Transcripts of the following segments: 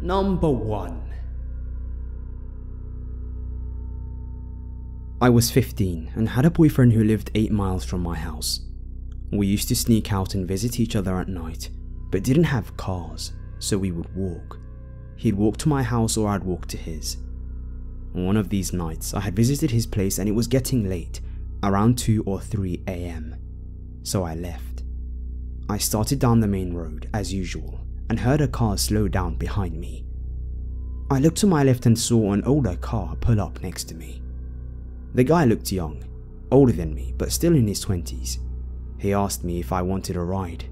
Number 1. I was 15 and had a boyfriend who lived 8 miles from my house. We used to sneak out and visit each other at night, but didn't have cars, so we would walk. He'd walk to my house or I'd walk to his. One of these nights, I had visited his place and it was getting late, around 2 or 3 AM, so I left. I started down the main road as usual and heard a car slow down behind me. I looked to my left and saw an older car pull up next to me. The guy looked young, older than me but still in his 20s. He asked me if I wanted a ride.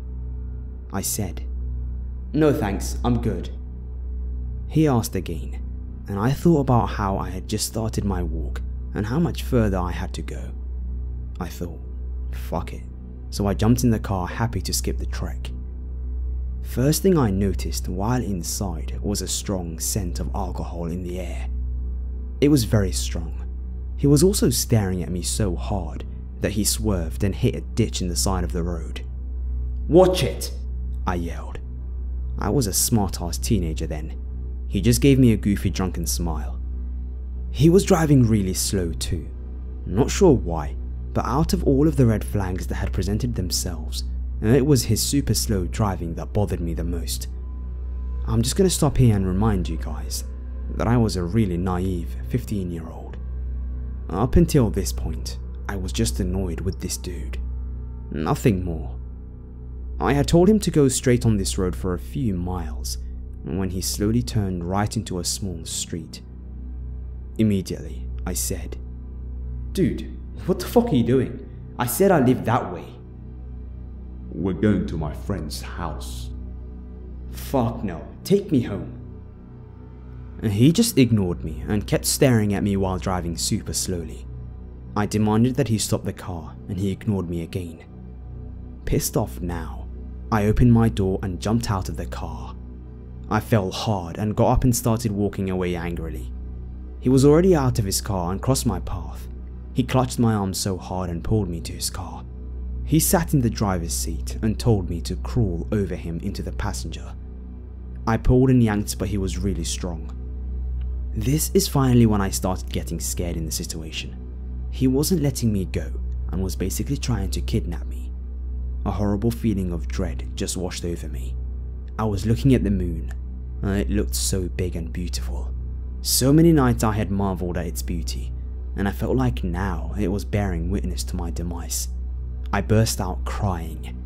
I said, "No thanks, I'm good." He asked again, and I thought about how I had just started my walk and how much further I had to go. I thought, fuck it, so I jumped in the car happy to skip the trek. First thing I noticed while inside was a strong scent of alcohol in the air. It was very strong. He was also staring at me so hard that he swerved and hit a ditch in the side of the road. "Watch it!" I yelled. I was a smart-ass teenager then. He just gave me a goofy drunken smile. He was driving really slow too. Not sure why, but out of all of the red flags that had presented themselves, it was his super slow driving that bothered me the most. I'm just gonna stop here and remind you guys that I was a really naive 15-year-old. Up until this point, I was just annoyed with this dude. Nothing more. I had told him to go straight on this road for a few miles when he slowly turned right into a small street. Immediately, I said, "Dude, what the fuck are you doing? I said I lived that way." "We're going to my friend's house." "Fuck no, take me home." He just ignored me and kept staring at me while driving super slowly. I demanded that he stop the car and he ignored me again. Pissed off now, I opened my door and jumped out of the car. I fell hard and got up and started walking away angrily. He was already out of his car and crossed my path. He clutched my arm so hard and pulled me to his car. He sat in the driver's seat and told me to crawl over him into the passenger. I pulled and yanked, but he was really strong. This is finally when I started getting scared in the situation. He wasn't letting me go and was basically trying to kidnap me. A horrible feeling of dread just washed over me. I was looking at the moon, and it looked so big and beautiful. So many nights I had marveled at its beauty, and I felt like now it was bearing witness to my demise. I burst out crying.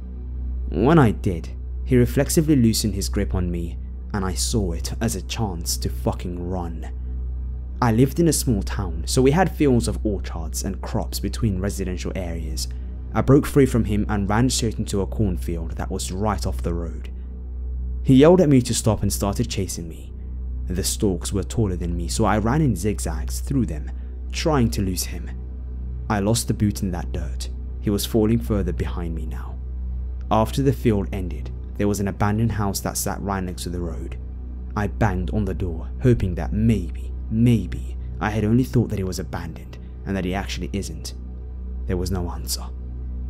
When I did, he reflexively loosened his grip on me, and I saw it as a chance to fucking run. I lived in a small town, so we had fields of orchards and crops between residential areas. I broke free from him and ran straight into a cornfield that was right off the road. He yelled at me to stop and started chasing me. The stalks were taller than me, so I ran in zigzags through them, trying to lose him. I lost the boot in that dirt. He was falling further behind me now. After the field ended, there was an abandoned house that sat right next to the road. I banged on the door, hoping that maybe I had only thought that it was abandoned and that it actually isn't. There was no answer.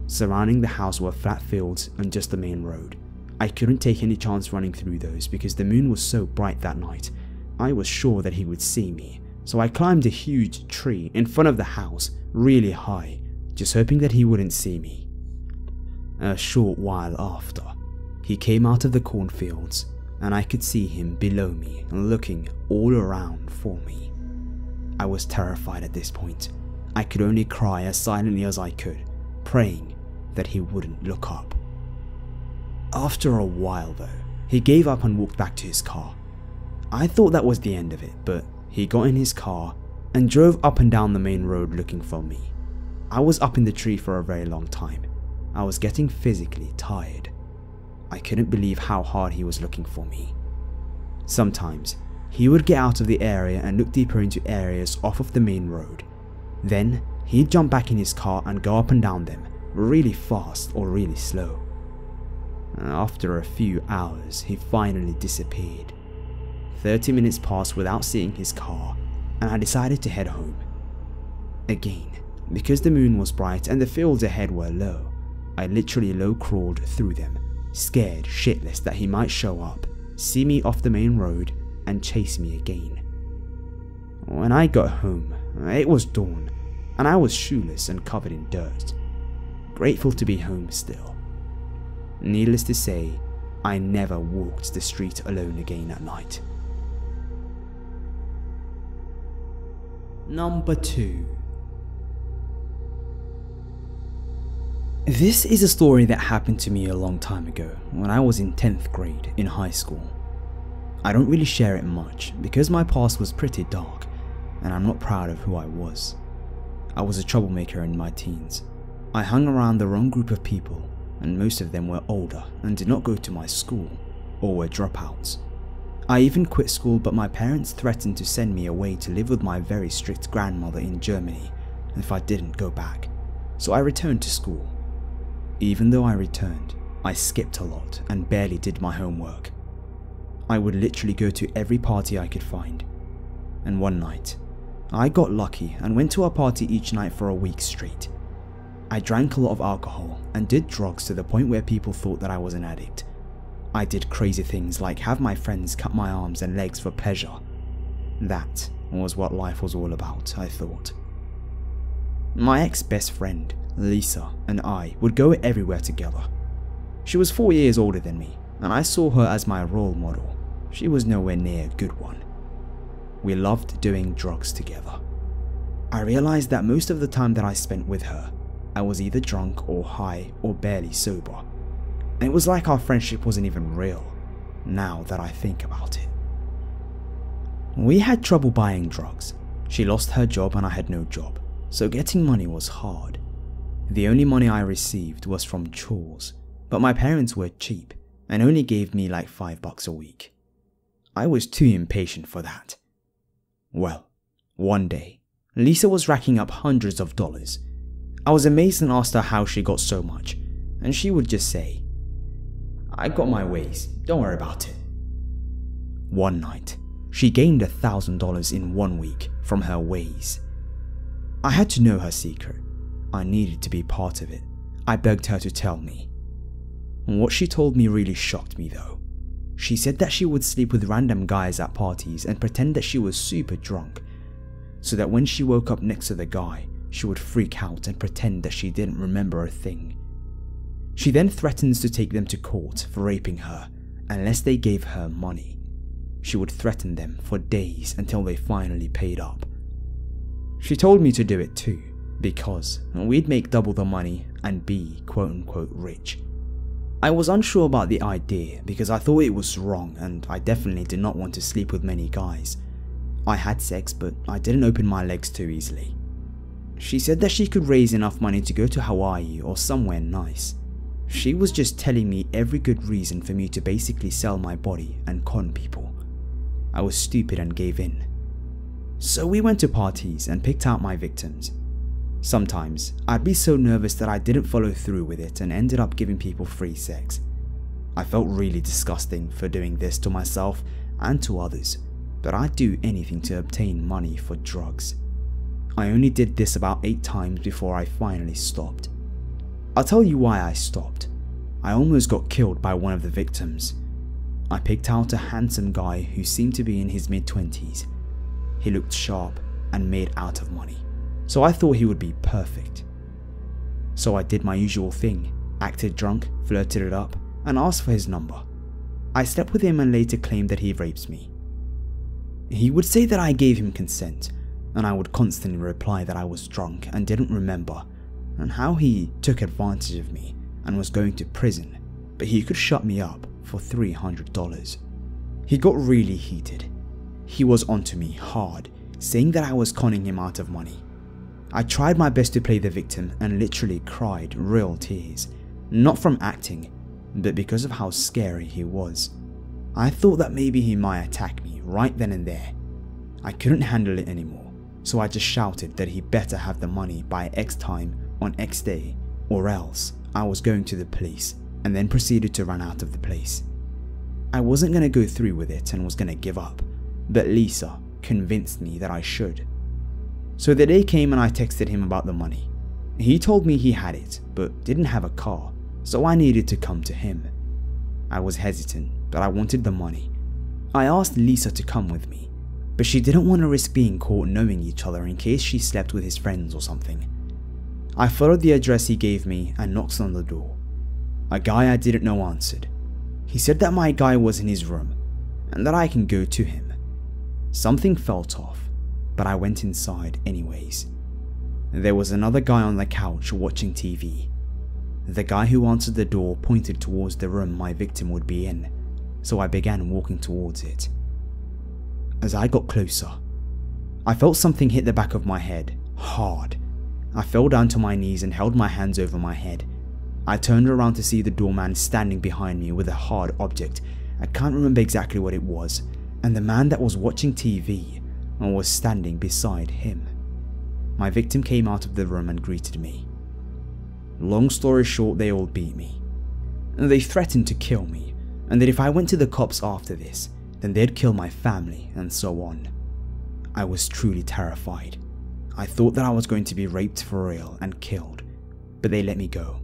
Surrounding the house were flat fields and just the main road. I couldn't take any chance running through those because the moon was so bright that night. I was sure that he would see me, so I climbed a huge tree in front of the house, really high, just hoping that he wouldn't see me. A short while after, he came out of the cornfields, and I could see him below me looking all around for me. I was terrified at this point. I could only cry as silently as I could, praying that he wouldn't look up. After a while though, he gave up and walked back to his car. I thought that was the end of it, but he got in his car and drove up and down the main road looking for me. I was up in the tree for a very long time. I was getting physically tired. I couldn't believe how hard he was looking for me. Sometimes, he would get out of the area and look deeper into areas off of the main road. Then, he'd jump back in his car and go up and down them, really fast or really slow. After a few hours, he finally disappeared. 30 minutes passed without seeing his car, and I decided to head home. Again, because the moon was bright and the fields ahead were low, I literally low crawled through them, scared shitless that he might show up, see me off the main road, and chase me again. When I got home, it was dawn, and I was shoeless and covered in dirt. Grateful to be home still. Needless to say, I never walked the street alone again at night. Number 2. This is a story that happened to me a long time ago when I was in 10th grade in high school. I don't really share it much because my past was pretty dark and I'm not proud of who I was. I was a troublemaker in my teens. I hung around the wrong group of people and most of them were older and did not go to my school or were dropouts. I even quit school, but my parents threatened to send me away to live with my very strict grandmother in Germany if I didn't go back, so I returned to school. Even though I returned, I skipped a lot and barely did my homework. I would literally go to every party I could find. And one night, I got lucky and went to a party each night for a week straight. I drank a lot of alcohol and did drugs to the point where people thought that I was an addict. I did crazy things like have my friends cut my arms and legs for pleasure. That was what life was all about, I thought. My ex-best friend, Lisa, and I would go everywhere together. She was 4 years older than me, and I saw her as my role model. She was nowhere near a good one. We loved doing drugs together. I realized that most of the time that I spent with her, I was either drunk or high or barely sober. And it was like our friendship wasn't even real, now that I think about it. We had trouble buying drugs. She lost her job and I had no job, so getting money was hard. The only money I received was from chores, but my parents were cheap and only gave me like $5 a week. I was too impatient for that. Well, one day, Lisa was racking up hundreds of dollars. I was amazed and asked her how she got so much, and she would just say, "I got my ways, don't worry about it." One night, she gained $1,000 in 1 week from her ways. I had to know her secret. I needed to be part of it. I begged her to tell me. What she told me really shocked me though. She said that she would sleep with random guys at parties and pretend that she was super drunk, so that when she woke up next to the guy, she would freak out and pretend that she didn't remember a thing. She then threatens to take them to court for raping her unless they gave her money. She would threaten them for days until they finally paid up. She told me to do it too, because we'd make double the money and be quote-unquote rich. I was unsure about the idea because I thought it was wrong and I definitely did not want to sleep with many guys. I had sex, but I didn't open my legs too easily. She said that she could raise enough money to go to Hawaii or somewhere nice. She was just telling me every good reason for me to basically sell my body and con people. I was stupid and gave in. So we went to parties and picked out my victims. Sometimes I'd be so nervous that I didn't follow through with it and ended up giving people free sex. I felt really disgusting for doing this to myself and to others, but I'd do anything to obtain money for drugs. I only did this about 8 times before I finally stopped. I'll tell you why I stopped. I almost got killed by one of the victims. I picked out a handsome guy who seemed to be in his mid-20s. He looked sharp and made out of money, so I thought he would be perfect. So I did my usual thing, acted drunk, flirted it up, and asked for his number. I slept with him and later claimed that he raped me. He would say that I gave him consent, and I would constantly reply that I was drunk and didn't remember, and how he took advantage of me and was going to prison, but he could shut me up for $300. He got really heated. He was onto me hard, saying that I was conning him out of money. I tried my best to play the victim and literally cried real tears, not from acting, but because of how scary he was. I thought that maybe he might attack me right then and there. I couldn't handle it anymore, so I just shouted that he better have the money by X time on X day, or else I was going to the police, and then proceeded to run out of the place. I wasn't going to go through with it and was going to give up, but Lisa convinced me that I should. So the day came and I texted him about the money. He told me he had it, but didn't have a car, so I needed to come to him. I was hesitant, but I wanted the money. I asked Lisa to come with me, but she didn't want to risk being caught knowing each other in case she slept with his friends or something. I followed the address he gave me and knocked on the door. A guy I didn't know answered. He said that my guy was in his room and that I can go to him. Something felt off, but I went inside anyways. There was another guy on the couch watching TV. The guy who answered the door pointed towards the room my victim would be in, so I began walking towards it. As I got closer, I felt something hit the back of my head, hard. I fell down to my knees and held my hands over my head. I turned around to see the doorman standing behind me with a hard object. I can't remember exactly what it was, and the man that was watching TV was standing beside him. My victim came out of the room and greeted me. Long story short, they all beat me. They threatened to kill me, and that if I went to the cops after this, then they'd kill my family and so on. I was truly terrified. I thought that I was going to be raped for real and killed, but they let me go.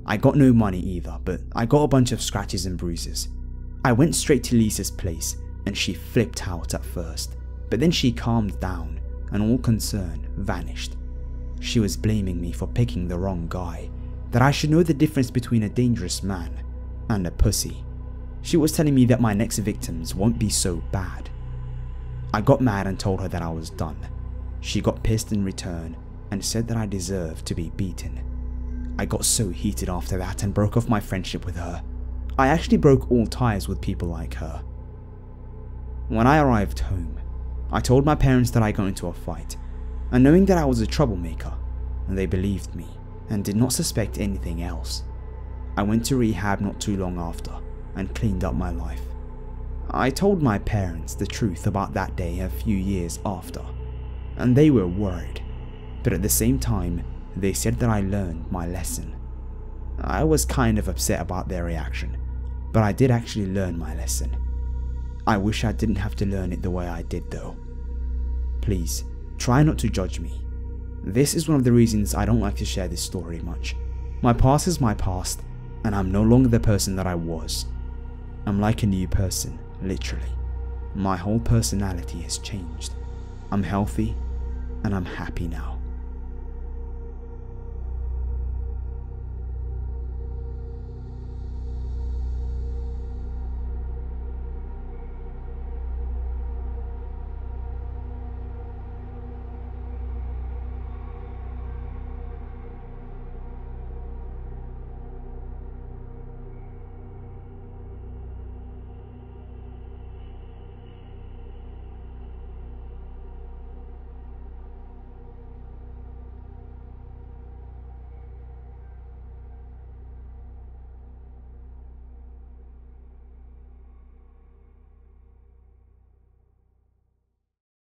I got no money either, but I got a bunch of scratches and bruises. I went straight to Lisa's place and she flipped out at first, but then she calmed down and all concern vanished. She was blaming me for picking the wrong guy, that I should know the difference between a dangerous man and a pussy. She was telling me that my next victims won't be so bad. I got mad and told her that I was done. She got pissed in return and said that I deserved to be beaten. I got so heated after that and broke off my friendship with her. I actually broke all ties with people like her. When I arrived home, I told my parents that I got into a fight, and knowing that I was a troublemaker, they believed me and did not suspect anything else. I went to rehab not too long after and cleaned up my life. I told my parents the truth about that day a few years after, and they were worried, but at the same time, they said that I learned my lesson. I was kind of upset about their reaction, but I did actually learn my lesson. I wish I didn't have to learn it the way I did though. Please, try not to judge me. This is one of the reasons I don't like to share this story much. My past is my past, and I'm no longer the person that I was. I'm like a new person, literally. My whole personality has changed. I'm healthy, and I'm happy now.